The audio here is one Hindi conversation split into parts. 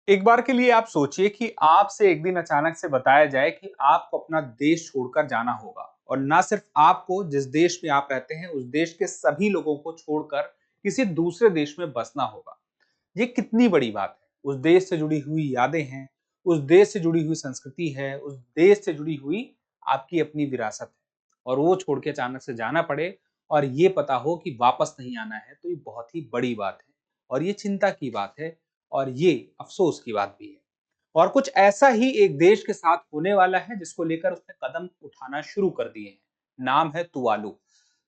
एक बार के लिए आप सोचिए कि आपसे एक दिन अचानक से बताया जाए कि आपको अपना देश छोड़कर जाना होगा और ना सिर्फ आपको, जिस देश में आप रहते हैं उस देश के सभी लोगों को छोड़कर किसी दूसरे देश में बसना होगा। ये कितनी बड़ी बात है। उस देश से जुड़ी हुई यादें हैं, उस देश से जुड़ी हुई संस्कृति है, उस देश से जुड़ी हुई आपकी अपनी विरासत है और वो छोड़ के अचानक से जाना पड़े और ये पता हो कि वापस नहीं आना है, तो ये बहुत ही बड़ी बात है और ये चिंता की बात है और ये अफसोस की बात भी है। और कुछ ऐसा ही एक देश के साथ होने वाला है जिसको लेकर उसने कदम उठाना शुरू कर दिए हैं। नाम है तुवालू।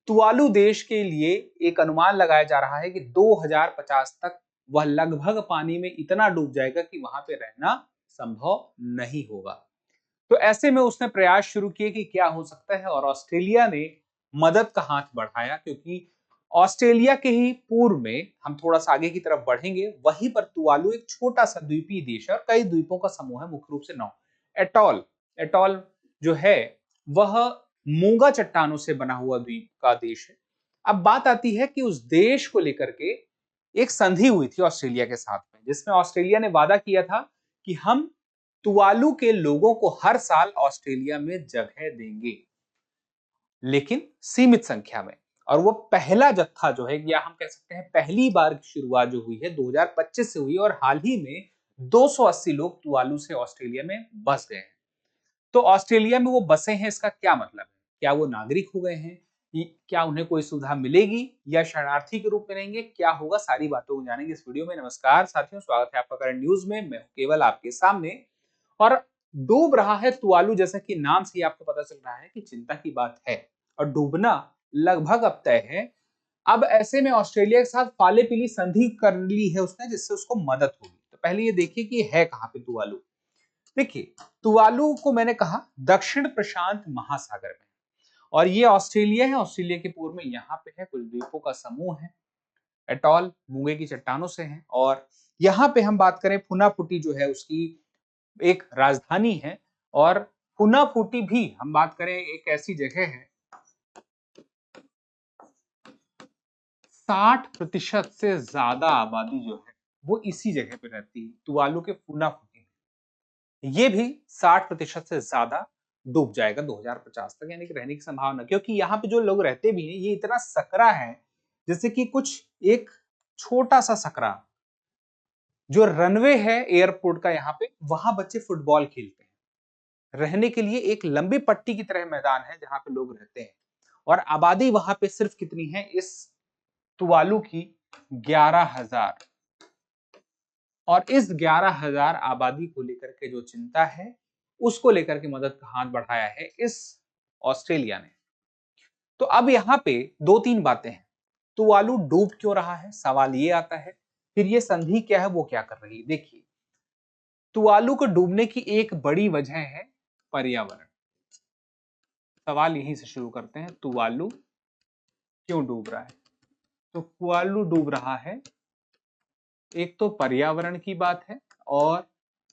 तुवालू देश के लिए एक अनुमान लगाया जा रहा है कि 2050 तक वह लगभग पानी में इतना डूब जाएगा कि वहां पे रहना संभव नहीं होगा। तो ऐसे में उसने प्रयास शुरू किए कि क्या हो सकता है और ऑस्ट्रेलिया ने मदद का हाथ बढ़ाया, क्योंकि ऑस्ट्रेलिया के ही पूर्व में हम थोड़ा सा आगे की तरफ बढ़ेंगे, वहीं पर तुवालू एक छोटा सा द्वीपीय देश है और कई द्वीपों का समूह है, मुख्य रूप से 9 एटॉल। एटॉल जो है वह मूंगा चट्टानों से बना हुआ द्वीप का देश है। अब बात आती है कि उस देश को लेकर के एक संधि हुई थी ऑस्ट्रेलिया के साथ में, जिसमें ऑस्ट्रेलिया ने वादा किया था कि हम तुवालू के लोगों को हर साल ऑस्ट्रेलिया में जगह देंगे, लेकिन सीमित संख्या में। और वो पहला जत्था जो है, या हम कह सकते हैं पहली बार की शुरुआत जो हुई है 2025 से हुई और हाल ही में 280 लोग तुवालू से ऑस्ट्रेलिया में बस गए हैं। तो ऑस्ट्रेलिया में वो बसे हैं, इसका क्या मतलब है? क्या वो नागरिक हो गए हैं? क्या उन्हें कोई सुविधा मिलेगी या शरणार्थी के रूप में रहेंगे? क्या होगा, सारी बातों को जानेंगे इस वीडियो में। नमस्कार साथियों, स्वागत है आपका करंट न्यूज में। मैं हूं केवल आपके सामने। और डूब रहा है तुवालू, जैसा कि नाम से ही आपको पता चल रहा है कि चिंता की बात है और डूबना लगभग अब तय है। अब ऐसे में ऑस्ट्रेलिया के साथ पाले पीली संधि कर ली है उसने, जिससे उसको मदद होगी। तो पहले ये देखिए कि है कहां पे तुवालू। देखिए, तुवालू को मैंने कहा दक्षिण प्रशांत महासागर में, और ये ऑस्ट्रेलिया है। ऑस्ट्रेलिया के पूर्व में यहाँ पे है कुछ द्वीपों का समूह है। एटॉल मूंगे की चट्टानों से है और यहाँ पे हम बात करें फुनाफुटी जो है उसकी एक राजधानी है। और फुनाफुटी भी हम बात करें एक ऐसी जगह है, 60% से ज्यादा आबादी जो है वो इसी जगह पे रहती है, तुवालू के फुनाफुटी में। ये भी 60% से ज्यादा डूब जाएगा 2050 तक, यानी कि रहने की संभावना, क्योंकि यहाँ पे जो लोग रहते भी हैं ये इतना सकरा है, जैसे कि कुछ एक छोटा सा सकरा जो रनवे है एयरपोर्ट का, यहाँ पे वहां बच्चे फुटबॉल खेलते हैं। रहने के लिए एक लंबी पट्टी की तरह मैदान है जहां पे लोग रहते हैं। और आबादी वहां पे सिर्फ कितनी है इस तुवालू की? 11,000। और इस 11,000 आबादी को लेकर के जो चिंता है, उसको लेकर के मदद का हाथ बढ़ाया है इस ऑस्ट्रेलिया ने। तो अब यहाँ पे दो तीन बातें हैं। तुवालू डूब क्यों रहा है, सवाल ये आता है। फिर ये संधि क्या है, वो क्या कर रही है। देखिए, तुवालू को डूबने की एक बड़ी वजह है पर्यावरण। सवाल यहीं से शुरू करते हैं, तुवालू क्यों डूब रहा है? तो तुवालू डूब रहा है, एक तो पर्यावरण की बात है। और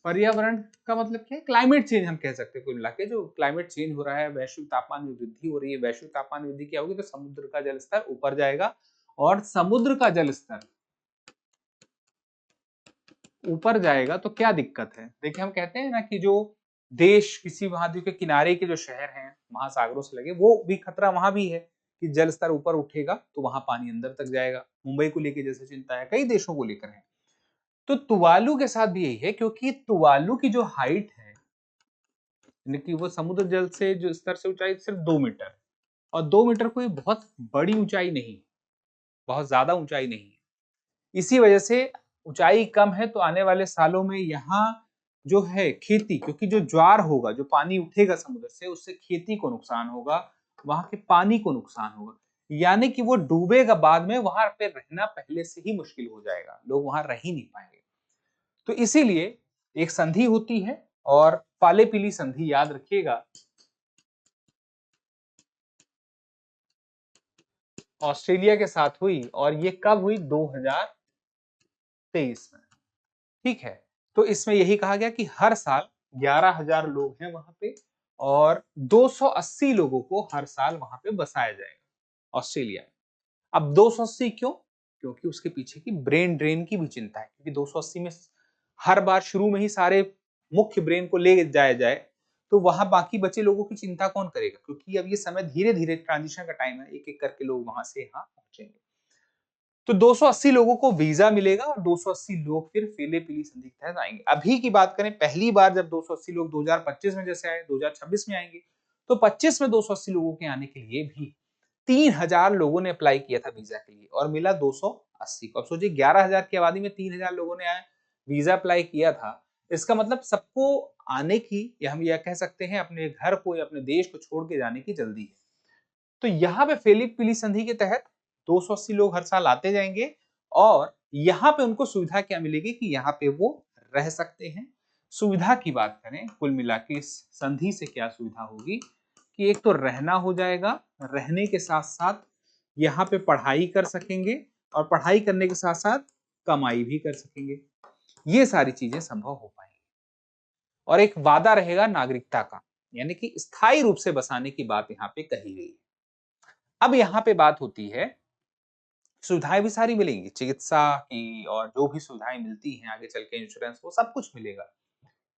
पर्यावरण का मतलब क्या है? क्लाइमेट चेंज हम कह सकते हैं। कुल मिला के जो क्लाइमेट चेंज हो रहा है, वैश्विक तापमान में वृद्धि हो रही है। वैश्विक तापमान में वृद्धि क्या होगी? तो समुद्र का जल स्तर ऊपर जाएगा, और समुद्र का जल स्तर ऊपर जाएगा तो क्या दिक्कत है? देखिए, हम कहते हैं ना कि जो देश किसी महाद्वीप के किनारे के जो शहर हैं महासागरों से लगे, वो भी खतरा वहां भी है कि जल स्तर ऊपर उठेगा तो वहां पानी अंदर तक जाएगा। मुंबई को लेकर जैसे चिंता है, कई देशों को लेकर है। तो तुवालू के साथ भी यही है, क्योंकि तुवालू की जो हाइट है, यानी कि वो समुद्र जल से जो स्तर से ऊंचाई सिर्फ 2 मीटर, और 2 मीटर कोई बहुत बड़ी ऊंचाई नहीं, बहुत ज्यादा ऊंचाई नहीं है। इसी वजह से ऊंचाई कम है, तो आने वाले सालों में यहाँ जो है खेती, क्योंकि जो ज्वार होगा, जो पानी उठेगा समुद्र से, उससे खेती को नुकसान होगा, वहां के पानी को नुकसान होगा। यानी कि वो डूबेगा, बाद में वहां पे रहना पहले से ही मुश्किल हो जाएगा, लोग वहां रह ही नहीं पाएंगे। तो इसीलिए एक संधि होती है, और पाले पीली संधि याद रखिएगा, ऑस्ट्रेलिया के साथ हुई। और ये कब हुई? 2023 में। ठीक है। तो इसमें यही कहा गया कि हर साल 11,000 लोग हैं वहां पे, और 280 लोगों को हर साल वहां पे बसाया जाएगा ऑस्ट्रेलिया में। अब 280 क्यों? क्योंकि उसके पीछे की ब्रेन ड्रेन की भी चिंता है, क्योंकि 280 में हर बार शुरू में ही सारे मुख्य ब्रेन को ले जाया जाए, तो वहां बाकी बचे लोगों की चिंता कौन करेगा? क्योंकि अब ये समय धीरे धीरे ट्रांजिशन का टाइम है, एक एक करके लोग वहां से यहाँ पहुंचेंगे। तो 280 लोगों को वीजा मिलेगा और 280 लोग फिर फेले-पिली संधि के तहत आएंगे। अभी की बात करें, पहली बार जब 280 लोग 2025 में जैसे आए, 2026 में आएंगे, तो 25 में 280 लोगों के आने के लिए भी 3000 लोगों ने अप्लाई किया था वीजा के लिए और मिला 280 को। अब सोचिए 11,000 की आबादी में 3000 लोगों ने वीजा अप्लाई किया था। इसका मतलब सबको आने की, या हम यह कह सकते हैं अपने घर को या अपने देश को छोड़ के जाने की जल्दी है। तो यहाँ पे फेलिप-पिली संधि के तहत 280 लोग हर साल आते जाएंगे और यहाँ पे उनको सुविधा क्या मिलेगी कि यहाँ पे वो रह सकते हैं। सुविधा की बात करें, कुल मिला के इस संधि से क्या सुविधा होगी कि एक तो रहना हो जाएगा, रहने के साथ साथ यहाँ पे पढ़ाई कर सकेंगे और पढ़ाई करने के साथ साथ कमाई भी कर सकेंगे। ये सारी चीजें संभव हो पाएंगी और एक वादा रहेगा नागरिकता का, यानी कि स्थायी रूप से बसाने की बात यहाँ पे कही गई है। अब यहाँ पे बात होती है, सुविधाएं भी सारी मिलेंगी, चिकित्सा की और जो भी सुविधाएं मिलती हैं आगे चल के, इंश्योरेंस, वो सब कुछ मिलेगा।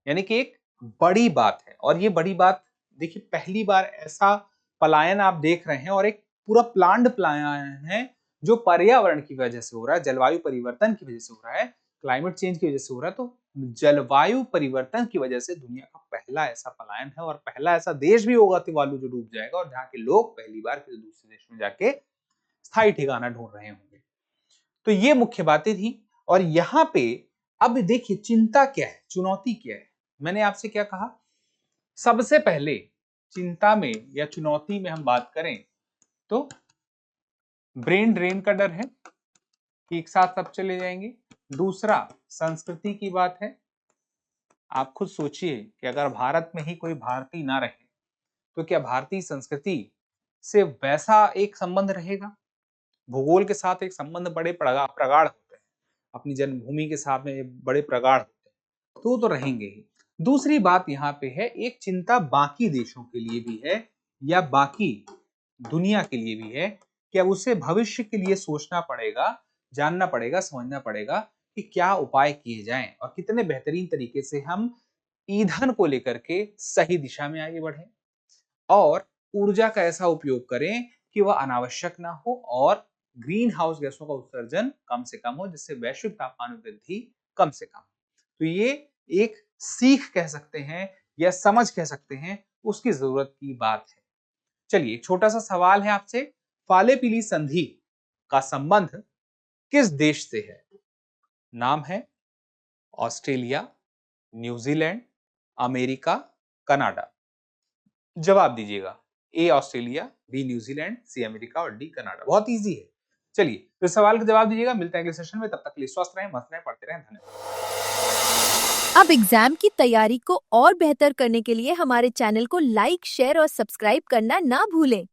यानी कि एक बड़ी बात है और ये बड़ी बात, देखिए पहली बार ऐसा पलायन आप देख रहे हैं और एक पूरा प्लान्ड पलायन है जो पर्यावरण की वजह से हो रहा है, जलवायु परिवर्तन की वजह से हो रहा है, क्लाइमेट चेंज की वजह से हो रहा है। तो जलवायु परिवर्तन की वजह से दुनिया का पहला ऐसा पलायन है और पहला ऐसा देश भी होगा तिवालू जो डूब जाएगा और जहाँ के लोग पहली बार किसी दूसरे देश में जाके स्थायी ठिकाना ढूंढ रहे होंगे। तो ये मुख्य बातें थी और यहाँ पे अब देखिए चिंता क्या है, चुनौती क्या है। मैंने आपसे क्या कहा, सबसे पहले चिंता में या चुनौती में हम बात करें तो ब्रेन ड्रेन का डर है कि एक साथ सब चले जाएंगे। दूसरा संस्कृति की बात है। आप खुद सोचिए कि अगर भारत में ही कोई भारतीय ना रहे तो क्या भारतीय संस्कृति से वैसा एक संबंध रहेगा? भूगोल के साथ एक संबंध बड़े प्रगाढ़ होते हैं, अपनी जन्मभूमि के साथ में बड़े प्रगाढ़ होते हैं, तो रहेंगे ही। दूसरी बात यहाँ पे है, एक चिंता बाकी देशों के लिए भी है या बाकी दुनिया के लिए भी है कि अब उसे भविष्य के लिए सोचना पड़ेगा, जानना पड़ेगा, समझना पड़ेगा कि क्या उपाय किए जाएं और कितने बेहतरीन तरीके से हम ईंधन को लेकर के सही दिशा में आगे बढ़ें और ऊर्जा का ऐसा उपयोग करें कि वह अनावश्यक ना हो और ग्रीन हाउस गैसों का उत्सर्जन कम से कम हो, जिससे वैश्विक तापमान में वृद्धि कम से कम। तो ये एक सीख कह सकते हैं या समझ कह सकते हैं, उसकी जरूरत की बात है। चलिए एक छोटा सा सवाल है आपसे, फाले-पिली संधि का संबंध किस देश से है? नाम है ऑस्ट्रेलिया, न्यूजीलैंड, अमेरिका, कनाडा। जवाब दीजिएगा, A Australia, B New Zealand, C America और डी कनाडा। बहुत इजी है। चलिए तो सवाल का जवाब दीजिएगा। मिलते हैं अगले सेशन में, तब तक के लिए स्वस्थ रहें, मस्त रहें, पढ़ते रहें। धन्यवाद। अब एग्जाम की तैयारी को और बेहतर करने के लिए हमारे चैनल को लाइक, शेयर और सब्सक्राइब करना ना भूलें।